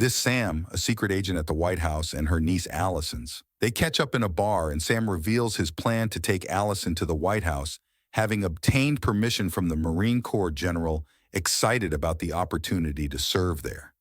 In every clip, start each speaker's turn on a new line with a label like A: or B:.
A: This Sam, a secret agent at the White House, and her niece Allison's. They catch up in a bar and Sam reveals his plan to take Allison to the White House, having obtained permission from the Marine Corps general excited about the opportunity to serve there.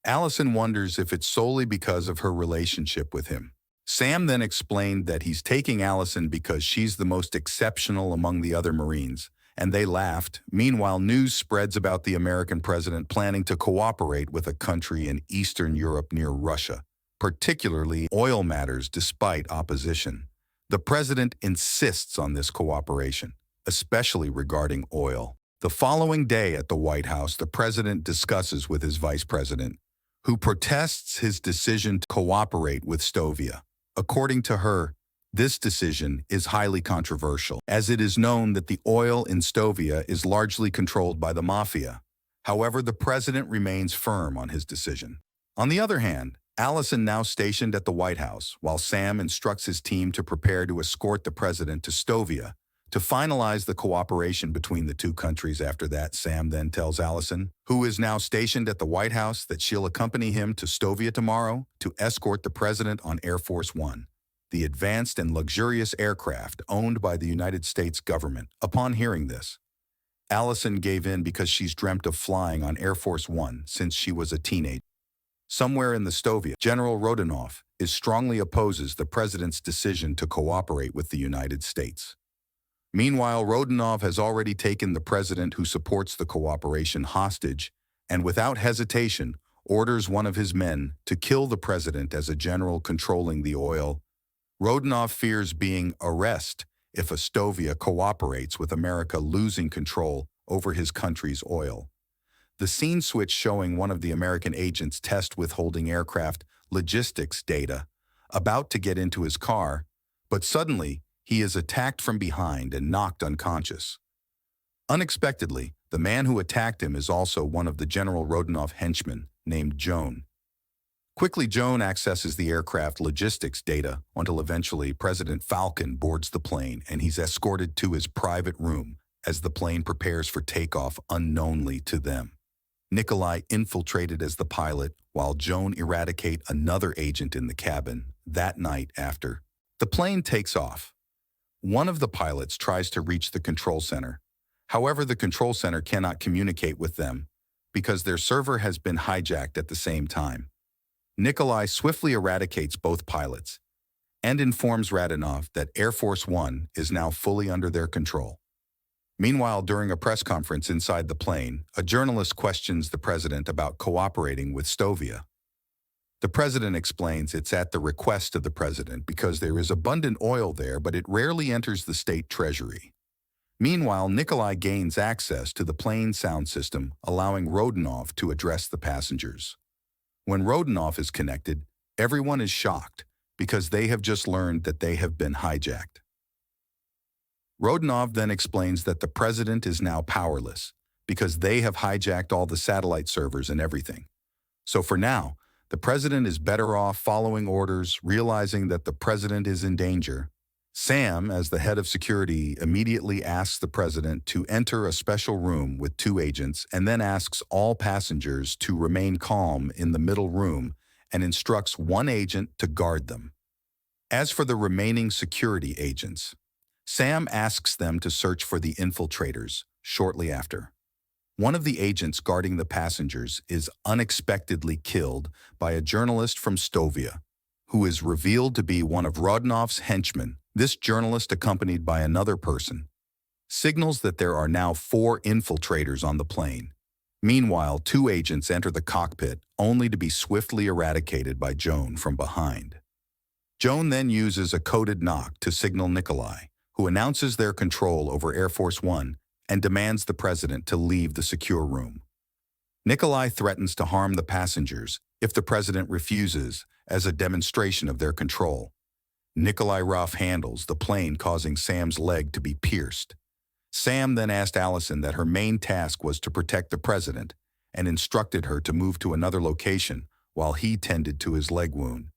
A: Allison wonders if it's solely because of her relationship with him. Sam then explained that he's taking Allison because she's the most exceptional among the other Marines, and they laughed. Meanwhile, news spreads about the American president planning to cooperate with a country in Eastern Europe near Russia, particularly oil matters despite opposition. The president insists on this cooperation, especially regarding oil. The following day at the White House, the president discusses with his vice president, who protests his decision to cooperate with Stovia. According to her, this decision is highly controversial, as it is known that the oil in Stovia is largely controlled by the Mafia. However, the president remains firm on his decision. On the other hand, Allison, now stationed at the White House, while Sam instructs his team to prepare to escort the president to Stovia to finalize the cooperation between the two countries. After that, Sam then tells Allison, who is now stationed at the White House, that she'll accompany him to Stovia tomorrow to escort the president on Air Force One, the advanced and luxurious aircraft owned by the United States government. Upon hearing this, Allison gave in because she's dreamt of flying on Air Force One since she was a teenager. Somewhere in the Stovia, General Rodionov strongly opposes the president's decision to cooperate with the United States. Meanwhile, Rodionov has already taken the president who supports the cooperation hostage and without hesitation orders one of his men to kill the president as a general controlling the oil. Rodionov fears being arrested if Stovia cooperates with America losing control over his country's oil. The scene switch showing one of the American agents test withholding aircraft logistics data, about to get into his car, but suddenly he is attacked from behind and knocked unconscious. Unexpectedly, the man who attacked him is also one of the General Rodionov henchmen named Joan. Quickly, Joan accesses the aircraft logistics data until eventually President Falcon boards the plane and he's escorted to his private room as the plane prepares for takeoff unknownly to them. Nikolai infiltrated as the pilot while Joan eradicate another agent in the cabin. That night after the plane takes off, one of the pilots tries to reach the control center. However, the control center cannot communicate with them because their server has been hijacked at the same time. Nikolai swiftly eradicates both pilots and informs Rodionov that Air Force One is now fully under their control. Meanwhile, during a press conference inside the plane, a journalist questions the president about cooperating with Stovia. The president explains it's at the request of the president because there is abundant oil there, but it rarely enters the state treasury. Meanwhile, Nikolai gains access to the plane sound system, allowing Rodionov to address the passengers. When Rodionov is connected, everyone is shocked because they have just learned that they have been hijacked. Rodionov then explains that the president is now powerless because they have hijacked all the satellite servers and everything. So for now, the president is better off following orders, realizing that the president is in danger. Sam, as the head of security, immediately asks the president to enter a special room with two agents and then asks all passengers to remain calm in the middle room and instructs one agent to guard them. As for the remaining security agents, Sam asks them to search for the infiltrators shortly after. One of the agents guarding the passengers is unexpectedly killed by a journalist from Stovia, who is revealed to be one of Rodionov's henchmen. This journalist, accompanied by another person, signals that there are now 4 infiltrators on the plane. Meanwhile, 2 agents enter the cockpit, only to be swiftly eradicated by Joan from behind. Joan then uses a coded knock to signal Nikolai, who announces their control over Air Force One and demands the president to leave the secure room. Nikolai threatens to harm the passengers if the president refuses, as a demonstration of their control. Nikolai rough handles the plane, causing Sam's leg to be pierced. Sam then asked Allison that her main task was to protect the president and instructed her to move to another location while he tended to his leg wound.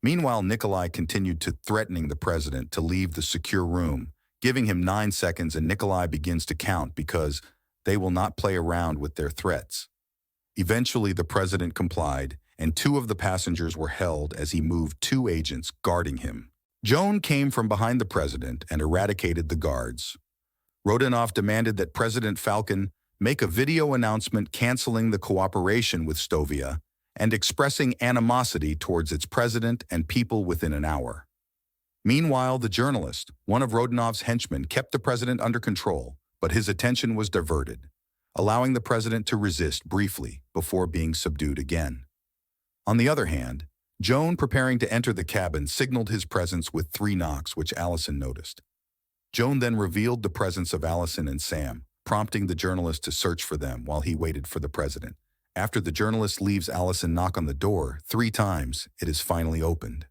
A: Meanwhile, Nikolai continued to threatening the president to leave the secure room, giving him 9 seconds, and Nikolai begins to count because they will not play around with their threats. Eventually, the president complied and two of the passengers were held as he moved two agents guarding him. Joan came from behind the president and eradicated the guards. Rodionov demanded that President Falcon make a video announcement canceling the cooperation with Stovia and expressing animosity towards its president and people within an hour. Meanwhile, the journalist, one of Rodionov's henchmen, kept the president under control, but his attention was diverted, allowing the president to resist briefly before being subdued again. On the other hand, Joan, preparing to enter the cabin, signaled his presence with 3 knocks, which Allison noticed. Joan then revealed the presence of Allison and Sam, prompting the journalist to search for them while he waited for the president. After the journalist leaves Allison knock on the door 3 times, it is finally opened.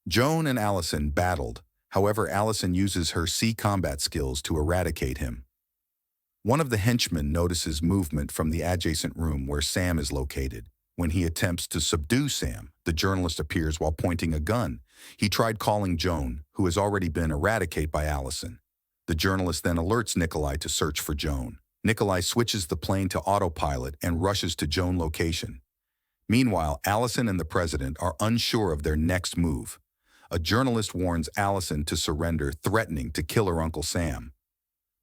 A: Joan and Allison battled, however Allison uses her sea combat skills to eradicate him. One of the henchmen notices movement from the adjacent room where Sam is located. When he attempts to subdue Sam, the journalist appears while pointing a gun. He tried calling Joan, who has already been eradicated by Allison. The journalist then alerts Nikolai to search for Joan. Nikolai switches the plane to autopilot and rushes to Joan's location. Meanwhile, Allison and the president are unsure of their next move. A journalist warns Allison to surrender, threatening to kill her Uncle Sam.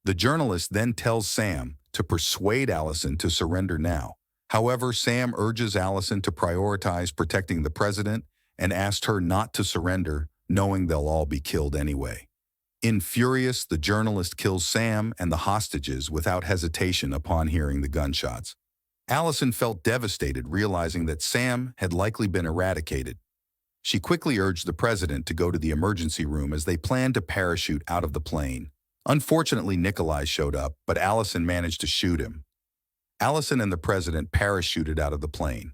A: The journalist then tells Sam to persuade Allison to surrender now. However, Sam urges Allison to prioritize protecting the president and asked her not to surrender, knowing they'll all be killed anyway. Furious, the journalist kills Sam and the hostages without hesitation upon hearing the gunshots. Allison felt devastated, realizing that Sam had likely been eradicated. She quickly urged the president to go to the emergency room as they planned to parachute out of the plane. Unfortunately, Nikolai showed up, but Allison managed to shoot him. Allison and the president parachuted out of the plane.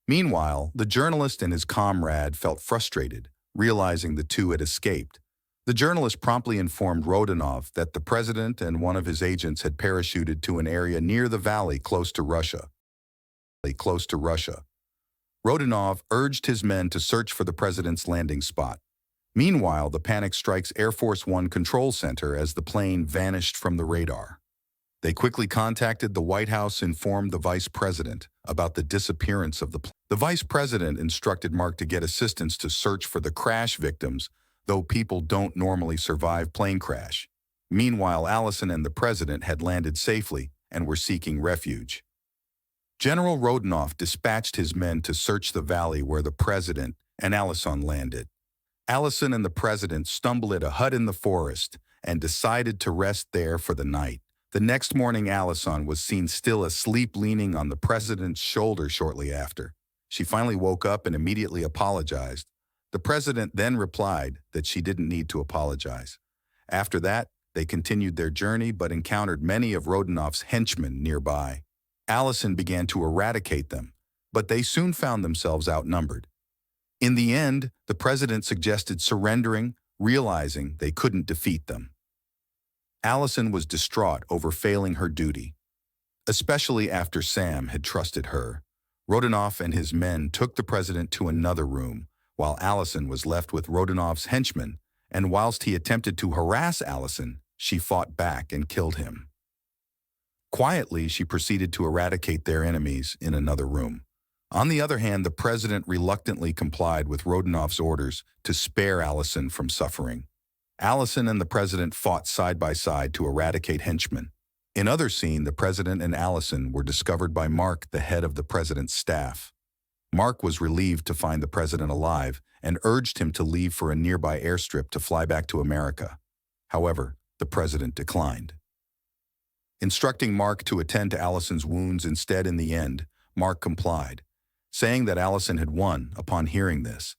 A: Meanwhile, the journalist and his comrade felt frustrated, realizing the two had escaped. The journalist promptly informed Rodionov that the president and one of his agents had parachuted to an area near the valley close to Russia. Rodionov urged his men to search for the president's landing spot. Meanwhile, the panic strikes Air Force One control center as the plane vanished from the radar. They quickly contacted the White House, informed the vice president about the disappearance of the plane. The vice president instructed Mark to get assistance to search for the crash victims, though people don't normally survive plane crash. Meanwhile, Allison and the president had landed safely and were seeking refuge. General Rodionov dispatched his men to search the valley where the president and Allison landed. Allison and the president stumbled at a hut in the forest and decided to rest there for the night. The next morning, Allison was seen still asleep, leaning on the president's shoulder shortly after. She finally woke up and immediately apologized. The president then replied that she didn't need to apologize. After that, they continued their journey but encountered many of Rodionov's henchmen nearby. Allison began to eradicate them, but they soon found themselves outnumbered. In the end, the president suggested surrendering, realizing they couldn't defeat them. Allison was distraught over failing her duty, especially after Sam had trusted her. Rodionov and his men took the president to another room, while Allison was left with Rodionov's henchmen, and whilst he attempted to harass Allison, she fought back and killed him. Quietly, she proceeded to eradicate their enemies in another room. On the other hand, the president reluctantly complied with Rodionov's orders to spare Allison from suffering. Allison and the president fought side by side to eradicate henchmen. In other scene, the president and Allison were discovered by Mark, the head of the president's staff. Mark was relieved to find the president alive and urged him to leave for a nearby airstrip to fly back to America. However, the president declined, instructing Mark to attend to Allison's wounds instead. In the end, Mark complied, saying that Allison had won. Upon hearing this,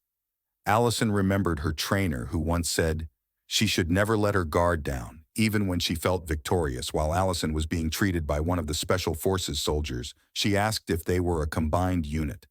A: Allison remembered her trainer who once said she should never let her guard down, even when she felt victorious. While Allison was being treated by one of the Special Forces soldiers, she asked if they were a combined unit.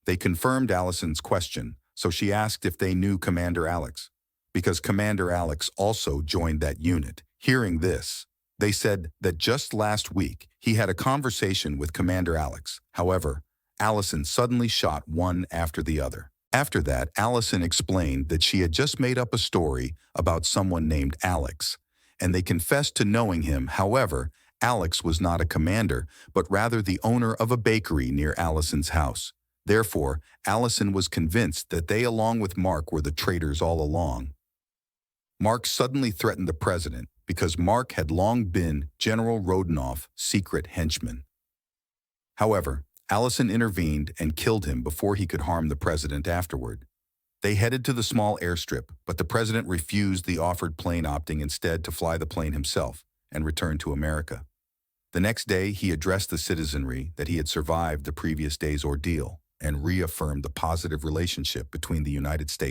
A: They confirmed Allison's question, so she asked if they knew Commander Alex, because Commander Alex also joined that unit. Hearing this, they said that just last week he had a conversation with Commander Alex. However, Allison suddenly shot one after the other. After that, Allison explained that she had just made up a story about someone named Alex, and they confessed to knowing him. However, Alex was not a commander, but rather the owner of a bakery near Allison's house. Therefore, Allison was convinced that they, along with Mark, were the traitors all along. Mark suddenly threatened the president because Mark had long been General Rodenoff's secret henchman. However, Allison intervened and killed him before he could harm the president afterward. They headed to the small airstrip, but the president refused the offered plane, opting instead to fly the plane himself and return to America. The next day, he addressed the citizenry that he had survived the previous day's ordeal and reaffirmed the positive relationship between the United States